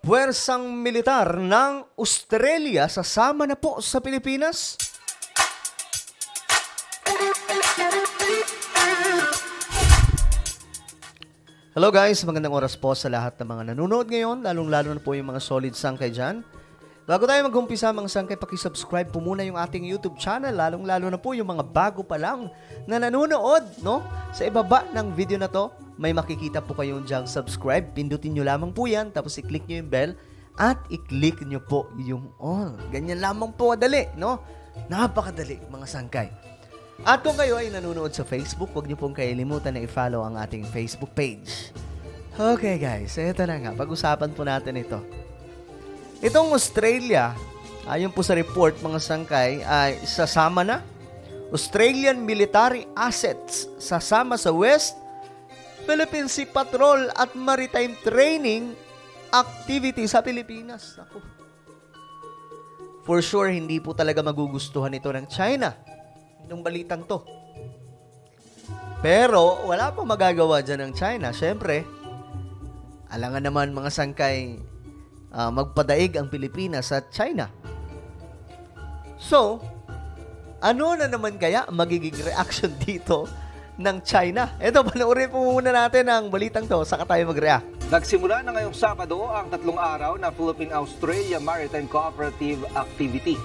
Puwersang militar ng Australia sasama na po sa Pilipinas. Hello guys, magandang oras po sa lahat ng mga nanonood ngayon, lalong-lalo na po yung mga solid sangkay dyan. Bago tayo mag-umpisa mga sangkay, pakisubscribe po muna yung ating YouTube channel, lalong-lalo na po yung mga bago pa lang na nanonood, no? Sa ibaba ng video na to, may makikita po kayong dyang subscribe. Pindutin nyo lamang po yan, tapos i-click nyo yung bell at i-click nyo po yung all. Ganyan lamang po kadali, no? Napakadali mga sangkay. At kung kayo ay nanonood sa Facebook, huwag nyo pong kailimutan na i-follow ang ating Facebook page. Okay guys, ito na nga, pag-usapan po natin ito. Itong Australia, ayon po sa report mga sangkay, ay sasama na. Australian military assets sasama sa West Philippine Sea Patrol at Maritime Training activity sa Pilipinas. Ako. For sure, hindi po talaga magugustuhan ito ng China. Itong balitang to. Pero, wala pang magagawa dyan ng China. Siyempre, alangan naman mga sangkay, magpadaig ang Pilipinas at China. So, ano na naman kaya magiging reaction dito ng China? Ito, panoorin po muna natin ang balitang to, saka tayo mag-react. Nagsimula na ngayong Sabado ang 3 araw na Philippine-Australia Maritime Cooperative Activity.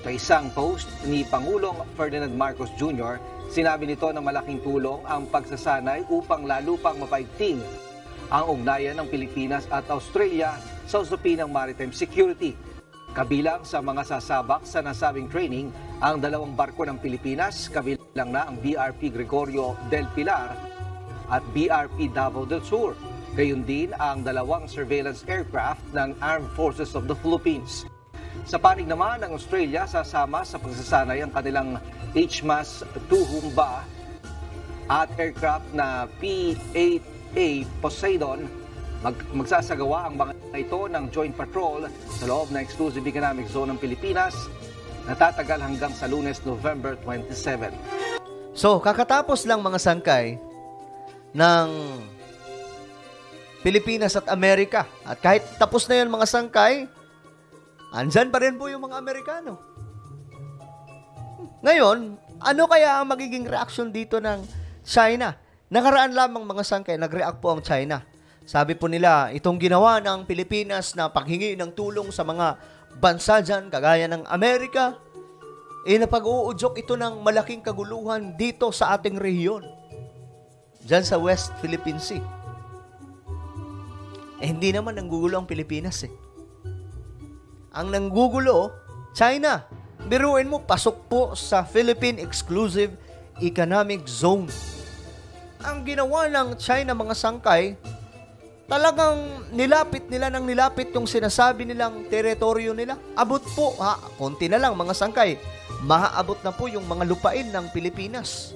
Sa isang post ni Pangulong Ferdinand Marcos Jr., sinabi nito na malaking tulong ang pagsasanay upang lalo pang mapaigting ang ugnayan ng Pilipinas at Australia sa usapin ng maritime security. Kabilang sa mga sasabak sa nasabing training ang 2 barko ng Pilipinas, kabilang na ang BRP Gregorio del Pilar at BRP Davao del Sur. Gayon din ang 2 surveillance aircraft ng Armed Forces of the Philippines. Sa panig naman ng Australia, sasama sa pagsasanay ang kanilang HMAS Tuhumba at aircraft na P-8A Poseidon. Magsasagawa ang mga ito ng joint patrol sa loob ng Exclusive Economic Zone ng Pilipinas na tatagal hanggang sa Lunes, November 27. So, kakatapos lang mga sangkay ng Pilipinas at Amerika. At kahit tapos na yun mga sangkay, andyan pa rin po yung mga Amerikano. Ngayon, ano kaya ang magiging reaction dito ng China? Nakaraan lamang mga sangkay, nag-react po ang China. Sabi po nila, itong ginawa ng Pilipinas na paghingi ng tulong sa mga bansa dyan, kagaya ng Amerika, napag-uudyok ito ng malaking kaguluhan dito sa ating rehiyon. Dyan sa West Philippine Sea. Hindi naman nanggugulo ang Pilipinas eh. Ang nanggugulo, China. Biruin mo, pasok po sa Philippine Exclusive Economic Zone. Ang ginawa ng China mga sangkay, talagang nilapit nila ng nilapit yung sinasabi nilang teritoryo nila. Abot po, konti na lang mga sangkay, maaabot na po yung mga lupain ng Pilipinas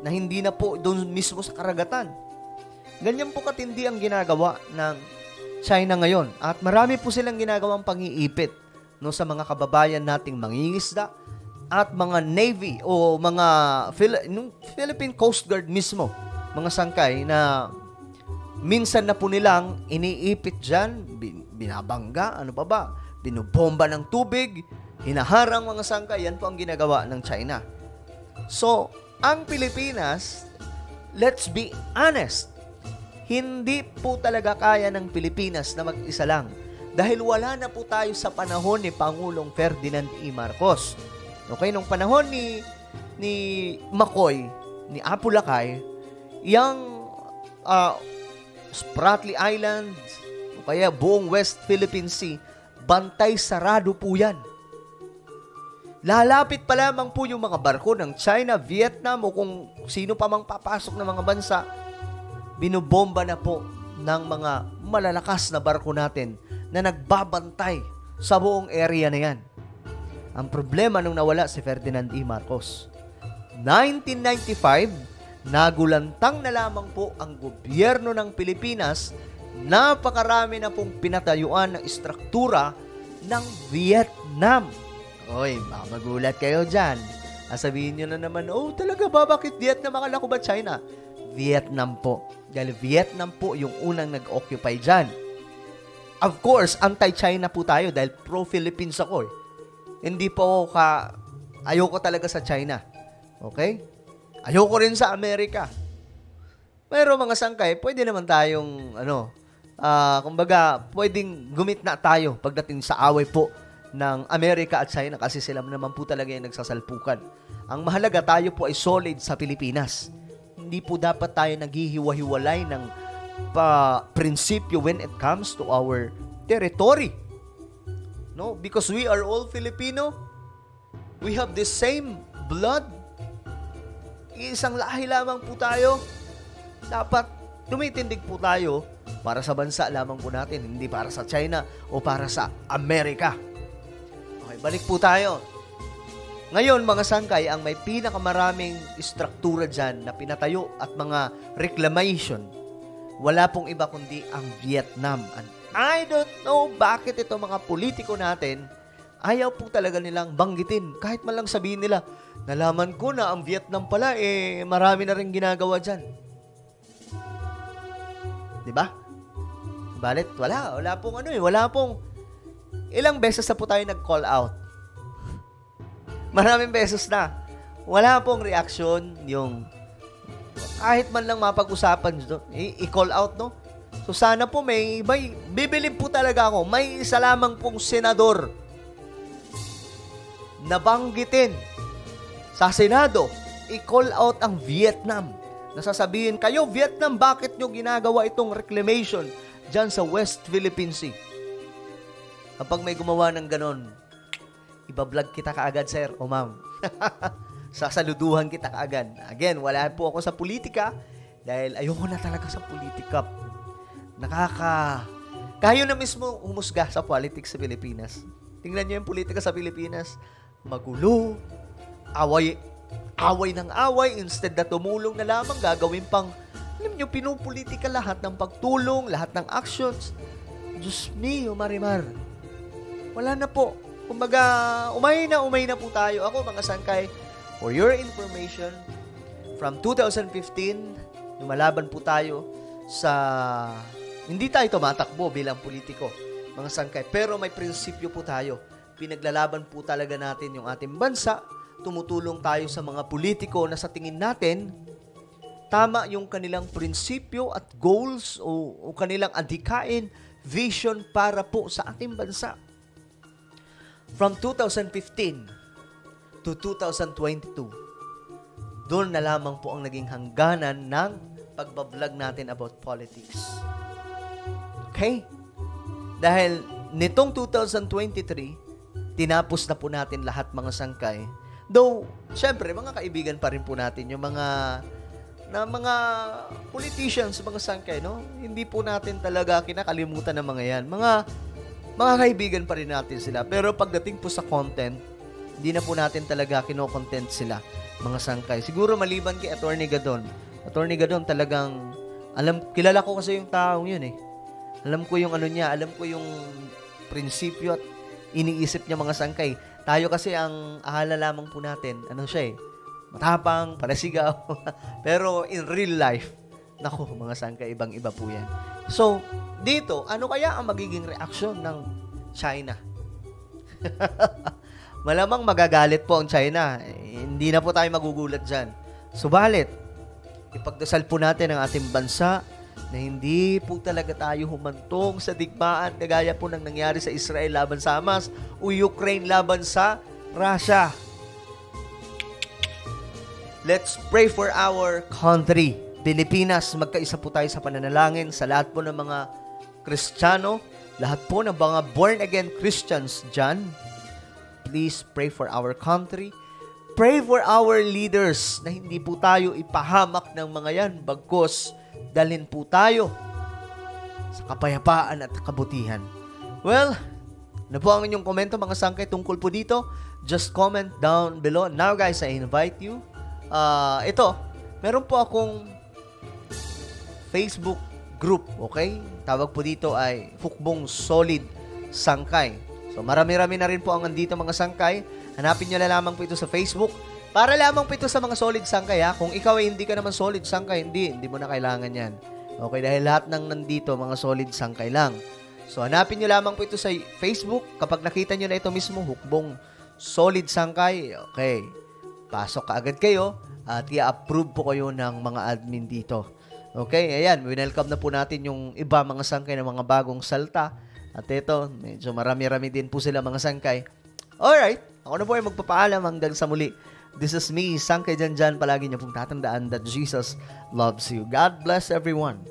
na hindi na po doon mismo sa karagatan. Ganyan po katindi ang ginagawa ng China ngayon. At marami po silang ginagawang pang-iipit no, sa mga kababayan nating mangingisda at mga Navy o mga Philippine Coast Guard mismo, mga sangkay na minsan na po nilang iniipit dyan, binabangga, ano pa ba, binubomba ng tubig, hinaharang mga sangkay, yan po ang ginagawa ng China. So, ang Pilipinas, let's be honest, hindi po talaga kaya ng Pilipinas na mag-isa lang dahil wala na po tayo sa panahon ni Pangulong Ferdinand E. Marcos. Okay, nung panahon ni Macoy, ni Apulacay, yung Spratly Island, o kaya buong West Philippine Sea, bantay sarado po yan. Lalapit pa lamang po yung mga barko ng China, Vietnam, o kung sino pa mang papasok ng mga bansa, binubomba na po ng mga malalakas na barko natin na nagbabantay sa buong area na yan. Ang problema nung nawala si Ferdinand E. Marcos, 1995, nagulantang na lamang po ang gobyerno ng Pilipinas, napakarami na pong pinatayuan ng istruktura ng Vietnam. Oy, baka magulat kayo dyan. Sabihin nyo na naman, oh talaga ba, bakit Vietnam? Akala ko ba China? Vietnam po. Dahil Vietnam po yung unang nag-occupy dyan. Of course, anti-China po tayo dahil pro-Philippines ako eh. Hindi po ayoko talaga sa China. Okay? Ayoko rin sa Amerika. Pero mga sangkay, pwede naman tayong, kumbaga, pwedeng gumit na tayo pagdating sa away po ng Amerika at China kasi sila naman po talaga yung nagsasalpukan. Ang mahalaga, tayo po ay solid sa Pilipinas. Hindi po dapat tayo naghihiwa-hiwalay ng prinsipyo when it comes to our territory. No? Because we are all Filipino. We have the same blood. Isang lahi lamang po tayo. Dapat tumitindig po tayo para sa bansa lamang po natin, hindi para sa China o para sa Amerika. Okay, balik po tayo. Ngayon, mga sangkay, ang may pinakamaraming istruktura dyan na pinatayo at mga reclamation, wala pong iba kundi ang Vietnam. And I don't know bakit ito mga politiko natin, ayaw po talaga nilang banggitin. Kahit man lang sabihin nila, nalaman ko na ang Vietnam pala, marami na rin ginagawa dyan. Diba? Balit, wala pong wala pong, ilang beses na po tayo nag-call out. Maraming beses na. Wala pong reaction yung kahit man lang mapag-usapan dito, i-call out, no? So sana po bibilib po talaga ako, may isa lamang pong senador na banggitin sa Senado, i-call out ang Vietnam. Nasasabihin, kayo Vietnam, bakit nyo ginagawa itong reclamation dyan sa West Philippine Sea? Kapag may gumawa ng ganon, ibablog kita kaagad, sir o ma'am. Sasaluduhan kita kaagad. Again, wala po ako sa politika dahil ayoko na talaga sa politika. Kayo na mismo humusga sa politics sa Pilipinas. Tingnan nyo yung politika sa Pilipinas. Magulo, away ng away, instead na tumulong na lamang, gagawin pang, alam nyo, pinupolitika lahat ng pagtulong, lahat ng actions. Diyos mio, Marimar. Wala na po. Kumbaga, umay na po tayo. Ako, mga sangkay, for your information, from 2015, lumalaban po tayo sa, hindi tayo tumatakbo bilang politiko, mga sangkay, pero may prinsipyo po tayo. Pinaglalaban po talaga natin yung ating bansa, tumutulong tayo sa mga politiko na sa tingin natin, tama yung kanilang prinsipyo at goals o kanilang adhikain, vision para po sa ating bansa. From 2015 to 2022, doon na lamang po ang naging hangganan ng pagbablog natin about politics. Okay? Dahil nitong 2023, tinapos na po natin lahat, mga sangkay. Though, syempre, mga kaibigan pa rin po natin yung mga politicians, mga sangkay, no? Hindi po natin talaga kinakalimutan ng mga yan. Mga kaibigan pa rin natin sila. Pero pagdating po sa content, hindi na po natin talaga kino-content sila, mga sangkay. Siguro maliban kay Attorney Gadon. Attorney Gadon talagang, kilala ko kasi yung taong yun eh. Alam ko yung niya, alam ko yung prinsipyo at iniisip niya, mga sangkay. Tayo kasi ang ahala lamang po natin, siya eh, matapang, palasigaw. Pero in real life, naku, mga sangkay, ibang-iba po yan. So, dito, ano kaya ang magiging reaksyon ng China? Malamang magagalit po ang China. Hindi na po tayo magugulat dyan. Subalit, ipagdasal po natin ang ating bansa na hindi po talaga tayo humantong sa digmaan kagaya po ng nangyari sa Israel laban sa Hamas o Ukraine laban sa Russia. Let's pray for our country. Pilipinas, magkaisa po tayo sa pananalangin sa lahat po ng mga Kristiyano, lahat po ng mga born-again Christians dyan. Please pray for our country. Pray for our leaders na hindi po tayo ipahamak ng mga yan, bagkus dalhin po tayo sa kapayapaan at kabutihan. Well, ano po ang inyong komento, mga sangkay, tungkol po dito? Just comment down below. Now guys, I invite you. Meron po akong Facebook group, okay? Tawag po dito ay Fukbong Solid Sangkay. So marami-rami na rin po ang nandito, mga sangkay. Hanapin nyo na lamang po ito sa Facebook. Para lamang po ito sa mga solid sangkay, ha? Kung ikaw ay hindi ka naman solid sangkay, hindi mo na kailangan yan. Okay, dahil lahat ng nandito, mga solid sangkay lang. So, hanapin nyo lamang po ito sa Facebook. Kapag nakita nyo na ito mismo, hukbong solid sangkay, okay, pasok kaagad kayo at i-approve po kayo ng mga admin dito. Okay, ayan, welcome na po natin yung iba mga sangkay ng mga bagong salta. At ito, medyo marami-rami din po sila mga sangkay. Alright, ako na po ay magpapaalam hanggang sa muli. This is me, Sangkay Janjan. Palagi niyo pong tatandaan that Jesus loves you. God bless everyone.